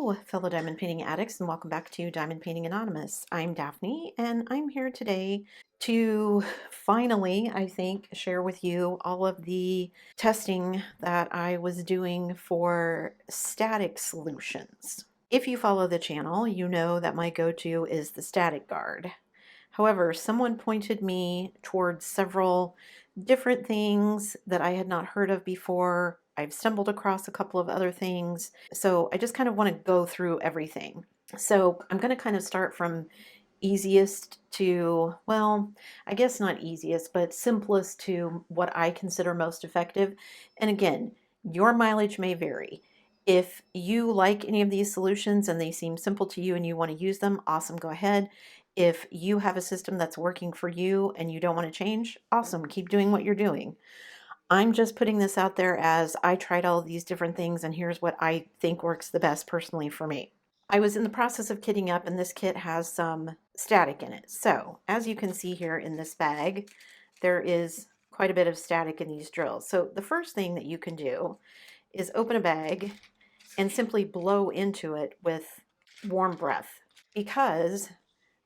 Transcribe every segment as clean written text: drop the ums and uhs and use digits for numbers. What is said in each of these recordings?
Hello, fellow diamond painting addicts, and welcome back to Diamond Painting Anonymous. I'm Daphne, and I'm here today to finally, I think, share with you all of the testing that I was doing for static solutions. If you follow the channel, you know that my go-to is the static guard. However, someone pointed me towards several different things that I had not heard of before. I've stumbled across a couple of other things. So I just kind of want to go through everything. So I'm going to kind of start from easiest to, well, I guess not easiest, but simplest to what I consider most effective. And again, your mileage may vary. If you like any of these solutions and they seem simple to you and you want to use them, awesome, go ahead. If you have a system that's working for you and you don't want to change, awesome, keep doing what you're doing. I'm just putting this out there as I tried all of these different things and here's what I think works the best personally for me. I was in the process of kitting up and this kit has some static in it. So as you can see here in this bag, there is quite a bit of static in these drills. So the first thing that you can do is open a bag and simply blow into it with warm breath, because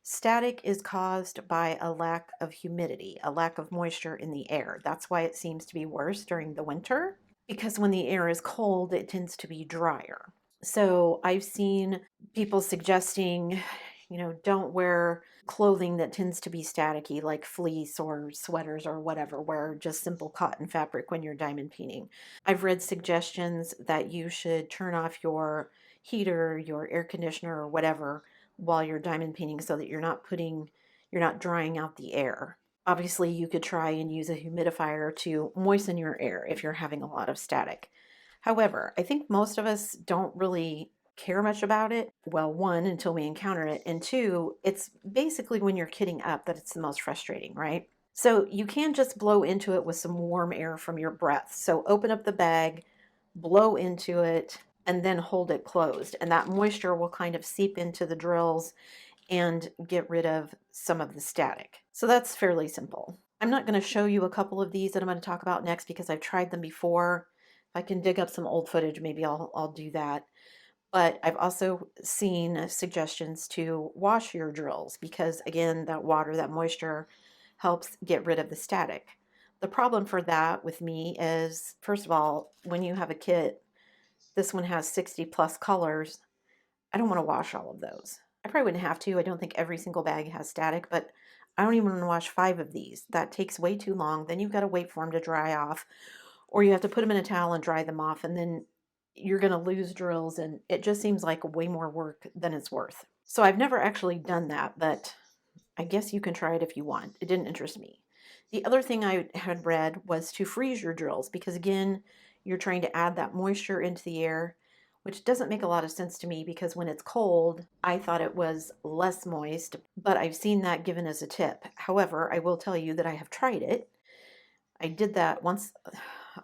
static is caused by a lack of humidity, a lack of moisture in the air. That's why it seems to be worse during the winter, because when the air is cold, it tends to be drier. So I've seen people suggesting, don't wear clothing that tends to be staticky, like fleece or sweaters or whatever. Wear just simple cotton fabric when you're diamond painting. I've read suggestions that you should turn off your heater, your air conditioner, or whatever while you're diamond painting so that you're not drying out the air. Obviously, you could try and use a humidifier to moisten your air if you're having a lot of static. However, I think most of us don't really care much about it. Well, one, until we encounter it, and two, it's basically when you're kitting up that it's the most frustrating, right? So you can just blow into it with some warm air from your breath. So open up the bag, blow into it, and then hold it closed. And that moisture will kind of seep into the drills and get rid of some of the static. So that's fairly simple. I'm not going to show you a couple of these that I'm going to talk about next because I've tried them before. If I can dig up some old footage, maybe I'll do that. But I've also seen suggestions to wash your drills because, again, that water, that moisture helps get rid of the static. The problem for that with me is, first of all, when you have a kit, this one has 60 plus colors. I don't want to wash all of those. I probably wouldn't have to. I don't think every single bag has static, but I don't even want to wash 5 of these. That takes way too long. Then you've got to wait for them to dry off, or you have to put them in a towel and dry them off, and then you're going to lose drills, and it just seems like way more work than it's worth. So I've never actually done that, but I guess you can try it if you want. It didn't interest me. The other thing I had read was to freeze your drills because, again, you're trying to add that moisture into the air, which doesn't make a lot of sense to me because when it's cold, I thought it was less moist, but I've seen that given as a tip. However, I will tell you that I have tried it. I did that once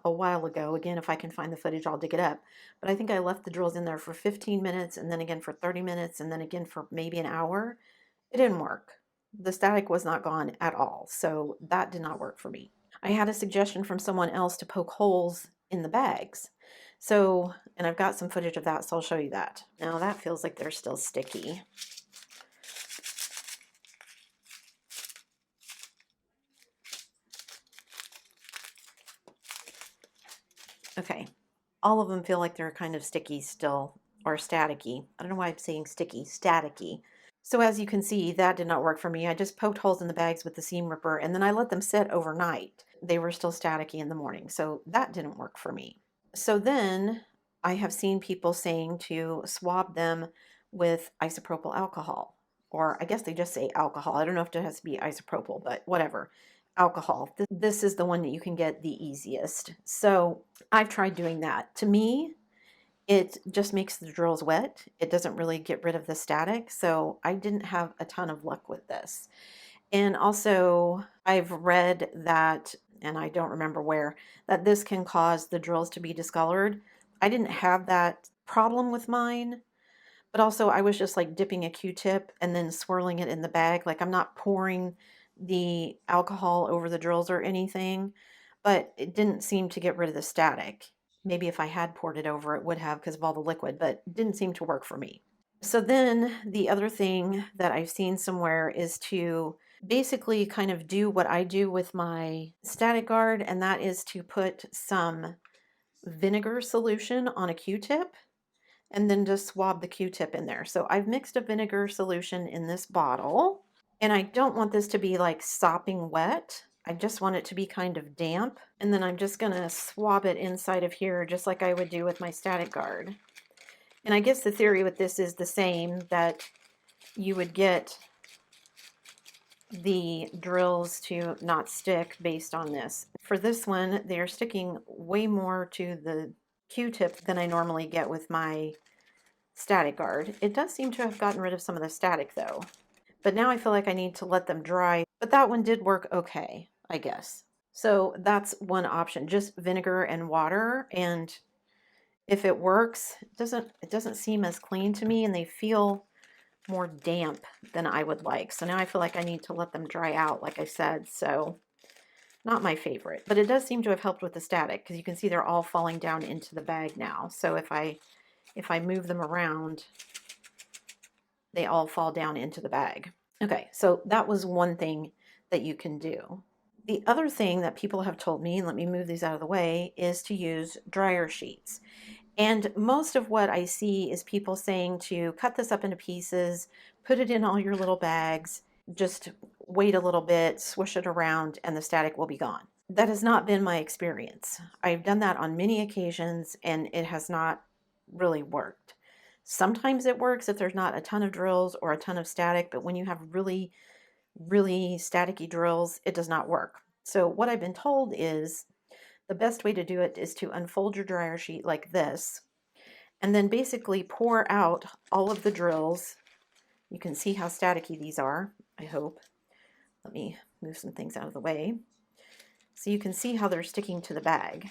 a while ago. Again, if I can find the footage, I'll dig it up. But I think I left the drills in there for 15 minutes and then again for 30 minutes and then again for maybe an hour. It didn't work. The static was not gone at all. So that did not work for me. I had a suggestion from someone else to poke holes in the bags. So, and I've got some footage of that, so I'll show you that. Now that feels like they're still sticky. Okay, all of them feel like they're kind of sticky still, or staticky. I don't know why I'm saying sticky, staticky. So as you can see, that did not work for me. I just poked holes in the bags with the seam ripper and then I let them sit overnight. They were still staticky in the morning, so that didn't work for me. So then I have seen people saying to swab them with isopropyl alcohol, or I guess they just say alcohol. I don't know if it has to be isopropyl, but whatever. Alcohol. This is the one that you can get the easiest. So I've tried doing that. To me, it just makes the drills wet. It doesn't really get rid of the static. So I didn't have a ton of luck with this. And also I've read that, and I don't remember where, that this can cause the drills to be discolored. I didn't have that problem with mine, but also I was just like dipping a Q-tip and then swirling it in the bag. Like I'm not pouring the alcohol over the drills or anything, but it didn't seem to get rid of the static. Maybe if I had poured it over, it would have because of all the liquid, but it didn't seem to work for me. So then the other thing that I've seen somewhere is to basically kind of do what I do with my static guard, and that is to put some vinegar solution on a Q-tip and then just swab the Q-tip in there. So I've mixed a vinegar solution in this bottle, and I don't want this to be like sopping wet. I just want it to be kind of damp. And then I'm just gonna swab it inside of here just like I would do with my static guard. And I guess the theory with this is the same, that you would get the drills to not stick based on this. For this one, they're sticking way more to the Q-tip than I normally get with my static guard. It does seem to have gotten rid of some of the static though. But now I feel like I need to let them dry. But that one did work okay, I guess. So that's one option, just vinegar and water. And if it works, it doesn't seem as clean to me, and they feel more damp than I would like. So now I feel like I need to let them dry out, like I said. So not my favorite, but it does seem to have helped with the static, because you can see they're all falling down into the bag now. So if I move them around, they all fall down into the bag. Okay, so that was one thing that you can do. The other thing that people have told me, and let me move these out of the way, is to use dryer sheets. And most of what I see is people saying to cut this up into pieces, put it in all your little bags, just wait a little bit, swish it around, and the static will be gone. That has not been my experience. I've done that on many occasions, and it has not really worked. Sometimes it works if there's not a ton of drills or a ton of static, but when you have really, really staticky drills, it does not work. So what I've been told is the best way to do it is to unfold your dryer sheet like this, and then basically pour out all of the drills. You can see how staticky these are, I hope. Let me move some things out of the way. So you can see how they're sticking to the bag.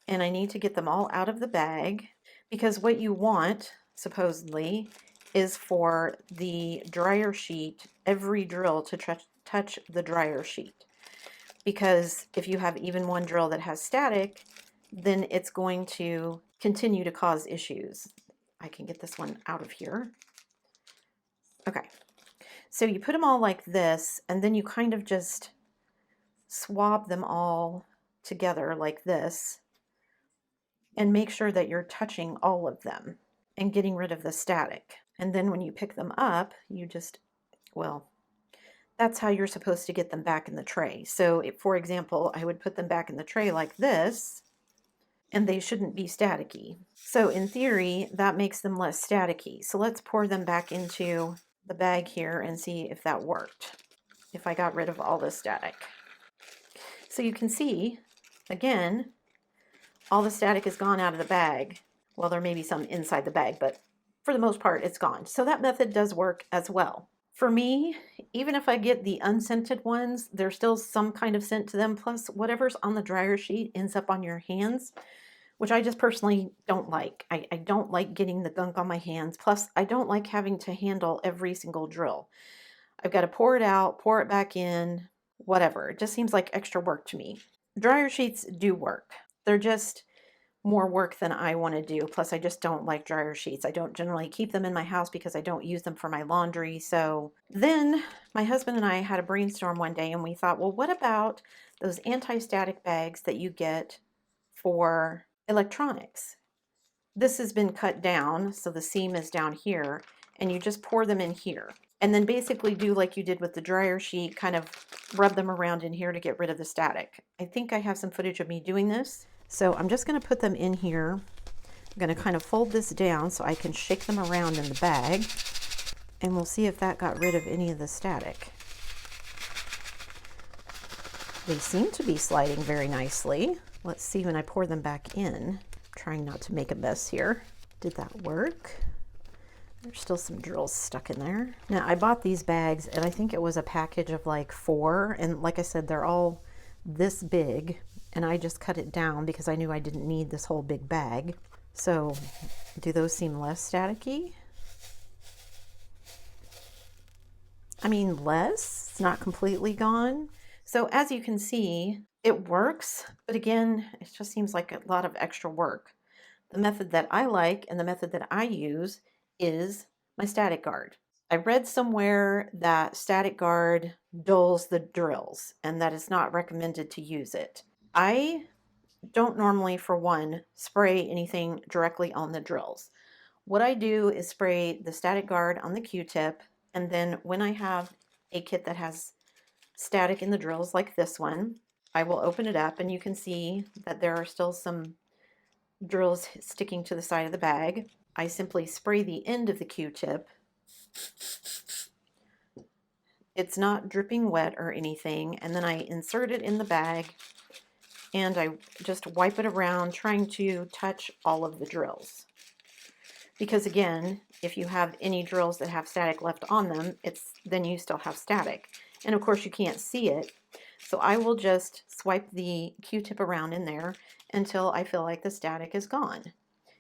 And I need to get them all out of the bag, because what you want, supposedly, is for the dryer sheet, every drill to touch the dryer sheet. Because if you have even one drill that has static, then it's going to continue to cause issues. I can get this one out of here. Okay, so you put them all like this, and then you kind of just swab them all together like this, and make sure that you're touching all of them and getting rid of the static. And then when you pick them up, you just, well, that's how you're supposed to get them back in the tray. So if, for example, I would put them back in the tray like this, and they shouldn't be staticky. So in theory, that makes them less staticky. So let's pour them back into the bag here and see if that worked, if I got rid of all the static. So you can see, again, all the static is gone out of the bag. Well, there may be some inside the bag, but for the most part, it's gone. So that method does work as well. For me, even if I get the unscented ones, there's still some kind of scent to them. Plus, whatever's on the dryer sheet ends up on your hands, which I just personally don't like. I don't like getting the gunk on my hands. Plus, I don't like having to handle every single drill. I've got to pour it out, pour it back in, whatever. It just seems like extra work to me. Dryer sheets do work. They're just more work than I want to do. Plus, I just don't like dryer sheets. I don't generally keep them in my house because I don't use them for my laundry. So then my husband and I had a brainstorm one day, and we thought, well, what about those anti-static bags that you get for electronics? This has been cut down, so the seam is down here, and you just pour them in here. And then basically do like you did with the dryer sheet, kind of rub them around in here to get rid of the static. I think I have some footage of me doing this. So I'm just going to put them in here. I'm going to kind of fold this down so I can shake them around in the bag, and we'll see if that got rid of any of the static. They seem to be sliding very nicely. Let's see when I pour them back in. I'm trying not to make a mess here. Did that work? There's still some drills stuck in there. Now, I bought these bags, and I think it was a package of like 4. And like I said, they're all this big. And I just cut it down because I knew I didn't need this whole big bag. So, do those seem less staticky? I mean, less. It's not completely gone. So as you can see, It works, but again, it just seems like a lot of extra work. The method that I like and the method that I use is my static guard. I read somewhere that static guard dulls the drills and that it's not recommended to use it. I don't normally, for one, spray anything directly on the drills. What I do is spray the static guard on the Q-tip, and then when I have a kit that has static in the drills like this one, I will open it up and you can see that there are still some drills sticking to the side of the bag. I simply spray the end of the Q-tip. It's not dripping wet or anything, and then I insert it in the bag and I just wipe it around, trying to touch all of the drills. Because again, if you have any drills that have static left on them, then you still have static. And of course you can't see it. So I will just swipe the Q-tip around in there until I feel like the static is gone.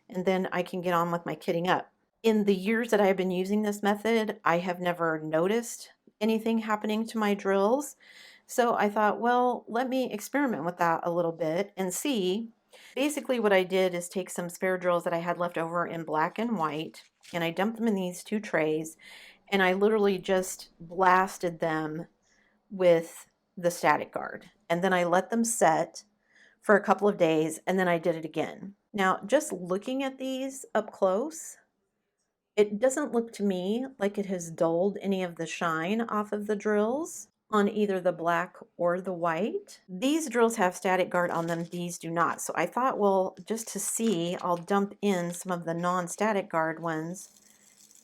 And then I can get on with my kitting up. In the years that I've been using this method, I have never noticed anything happening to my drills. So I thought, well, let me experiment with that a little bit and see. Basically what I did is take some spare drills that I had left over in black and white, and I dumped them in these two trays, and I literally just blasted them with the static guard. And then I let them set for a couple of days, and then I did it again. Now, just looking at these up close, it doesn't look to me like it has dulled any of the shine off of the drills on either the black or the white. These drills have static guard on them, these do not. So I thought, well, just to see, I'll dump in some of the non-static guard ones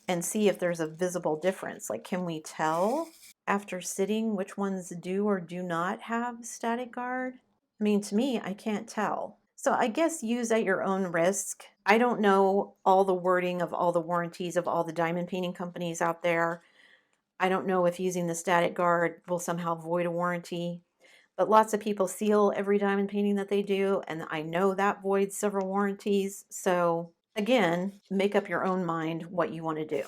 and see if there's a visible difference. Like, can we tell after sitting which ones do or do not have static guard? I mean, to me, I can't tell. So I guess use at your own risk. I don't know all the wording of all the warranties of all the diamond painting companies out there. I don't know if using the static guard will somehow void a warranty, but lots of people seal every diamond painting that they do, and I know that voids several warranties. So again, make up your own mind what you want to do.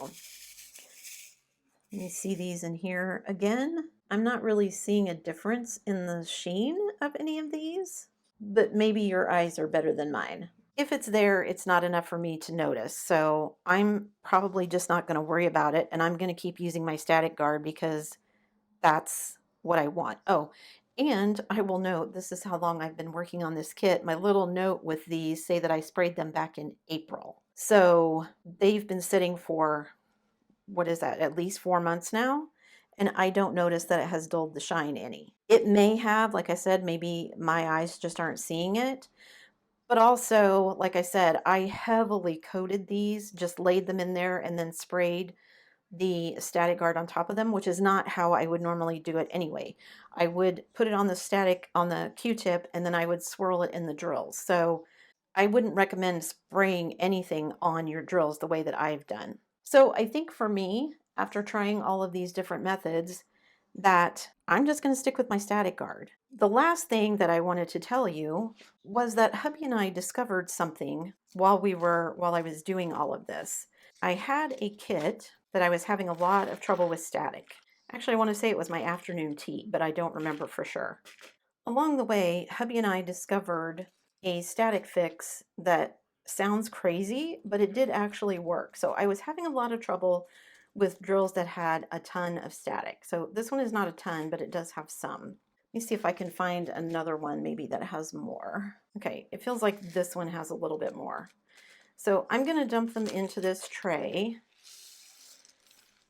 Let me see these in here again. I'm not really seeing a difference in the sheen of any of these, but maybe your eyes are better than mine. If it's there, it's not enough for me to notice. So I'm probably just not going to worry about it. And I'm going to keep using my static guard because that's what I want. Oh, and I will note, this is how long I've been working on this kit. My little note with these say that I sprayed them back in April. So they've been sitting for, what is that, at least 4 months now. And I don't notice that it has dulled the shine any. It may have, like I said, maybe my eyes just aren't seeing it. But also, like I said, I heavily coated these, just laid them in there and then sprayed the static guard on top of them, which is not how I would normally do it anyway. I would put it on the Q-tip, and then I would swirl it in the drills. So I wouldn't recommend spraying anything on your drills the way that I've done. So I think for me, after trying all of these different methods, that I'm just going to stick with my static guard. The last thing that I wanted to tell you was that hubby and I discovered something while I was doing all of this. I had a kit that I was having a lot of trouble with static. Actually, I want to say it was my afternoon tea, but I don't remember for sure. Along the way, hubby and I discovered a static fix that sounds crazy, but it did actually work. So I was having a lot of trouble with drills that had a ton of static. So this one is not a ton, but it does have some. Let me see if I can find another one maybe that has more. Okay, it feels like this one has a little bit more. So I'm going to dump them into this tray.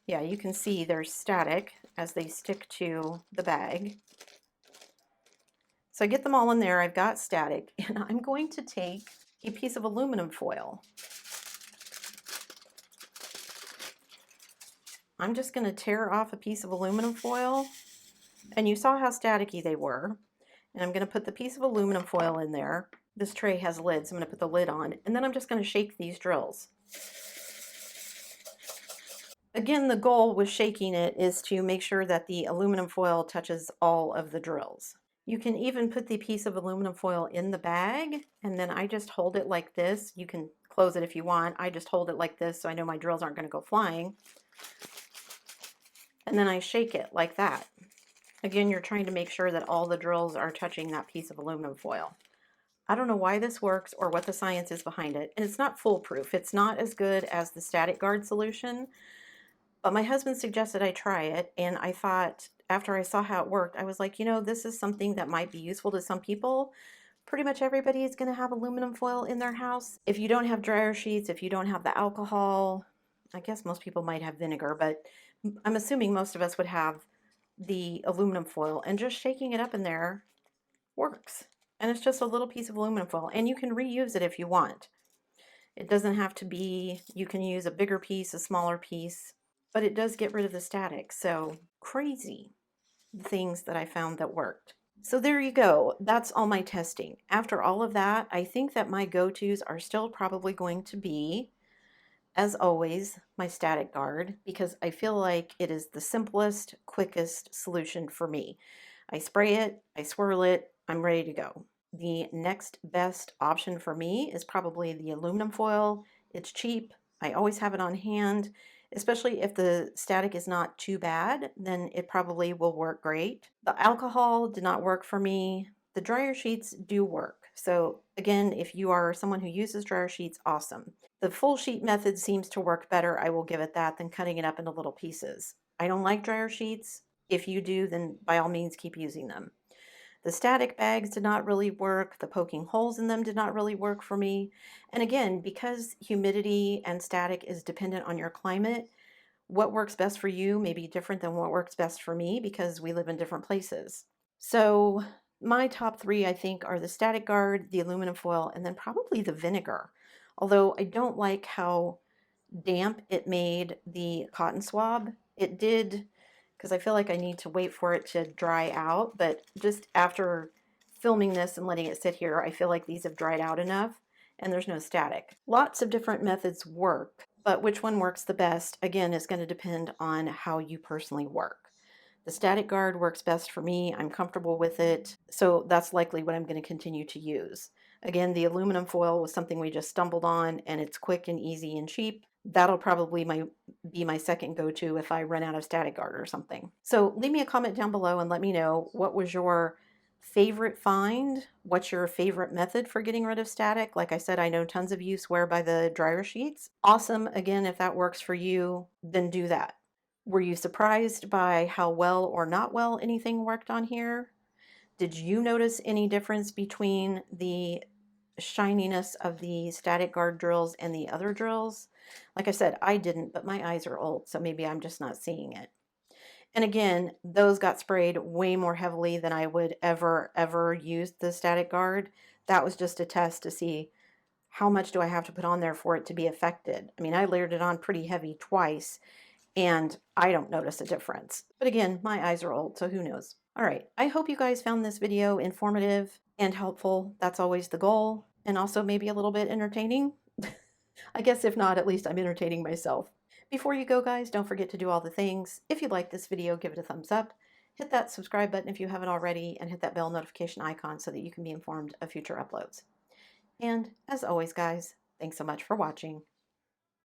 Yeah, you can see they're static as they stick to the bag. So I get them all in there. I've got static, and I'm going to take a piece of aluminum foil. I'm just going to tear off a piece of aluminum foil, and you saw how staticky they were. And I'm going to put the piece of aluminum foil in there. This tray has lids, so I'm going to put the lid on, and then I'm just going to shake these drills. Again, the goal with shaking it is to make sure that the aluminum foil touches all of the drills. You can even put the piece of aluminum foil in the bag, and then I just hold it like this. You can close it if you want. I just hold it like this so I know my drills aren't going to go flying. And then I shake it like that. Again, you're trying to make sure that all the drills are touching that piece of aluminum foil. I don't know why this works or what the science is behind it. And it's not foolproof. It's not as good as the static guard solution, but my husband suggested I try it. And I thought, after I saw how it worked, I was like, you know, this is something that might be useful to some people. Pretty much everybody is going to have aluminum foil in their house. If you don't have dryer sheets, if you don't have the alcohol, I guess most people might have vinegar, but I'm assuming most of us would have the aluminum foil, and just shaking it up in there works. And it's just a little piece of aluminum foil, and you can reuse it if you want. It doesn't have to be, you can use a bigger piece, a smaller piece, but it does get rid of the static. So crazy things that I found that worked. So there you go. That's all my testing. After all of that, I think that my go-tos are still probably going to be, as always, my static guard, because I feel like it is the simplest, quickest solution for me. I spray it, I swirl it, I'm ready to go. The next best option for me is probably the aluminum foil. It's cheap. I always have it on hand, especially if the static is not too bad, then it probably will work great. The alcohol did not work for me. The dryer sheets do work. So again, if you are someone who uses dryer sheets, awesome. The full sheet method seems to work better, I will give it that, than cutting it up into little pieces. I don't like dryer sheets. If you do, then by all means keep using them. The static bags did not really work. The poking holes in them did not really work for me. And again, because humidity and static is dependent on your climate, what works best for you may be different than what works best for me because we live in different places. So my top three, I think, are the static guard, the aluminum foil, and then probably the vinegar. Although I don't like how damp it made the cotton swab. It did, because I feel like I need to wait for it to dry out, but just after filming this and letting it sit here, I feel like these have dried out enough and there's no static. Lots of different methods work, but which one works the best, again, is going to depend on how you personally work. The static guard works best for me. I'm comfortable with it, so that's likely what I'm going to continue to use. Again, the aluminum foil was something we just stumbled on, and it's quick and easy and cheap. That'll probably be my second go-to if I run out of static guard or something. So leave me a comment down below and let me know, what was your favorite find? What's your favorite method for getting rid of static? Like I said, I know tons of you swear by the dryer sheets. Awesome. Again, if that works for you, then do that. Were you surprised by how well or not well anything worked on here? Did you notice any difference between the shininess of the static guard drills and the other drills? Like I said, I didn't, but my eyes are old, so maybe I'm just not seeing it. And again, those got sprayed way more heavily than I would ever use the static guard. That was just a test to see how much do I have to put on there for it to be affected. I mean, I layered it on pretty heavy twice, and I don't notice a difference. But again, my eyes are old, so who knows? All right, I hope you guys found this video informative and helpful. That's always the goal, and also maybe a little bit entertaining. I guess if not, at least I'm entertaining myself. Before you go, guys, don't forget to do all the things. If you like this video, give it a thumbs up. Hit that subscribe button if you haven't already, and hit that bell notification icon so that you can be informed of future uploads. And as always, guys, thanks so much for watching.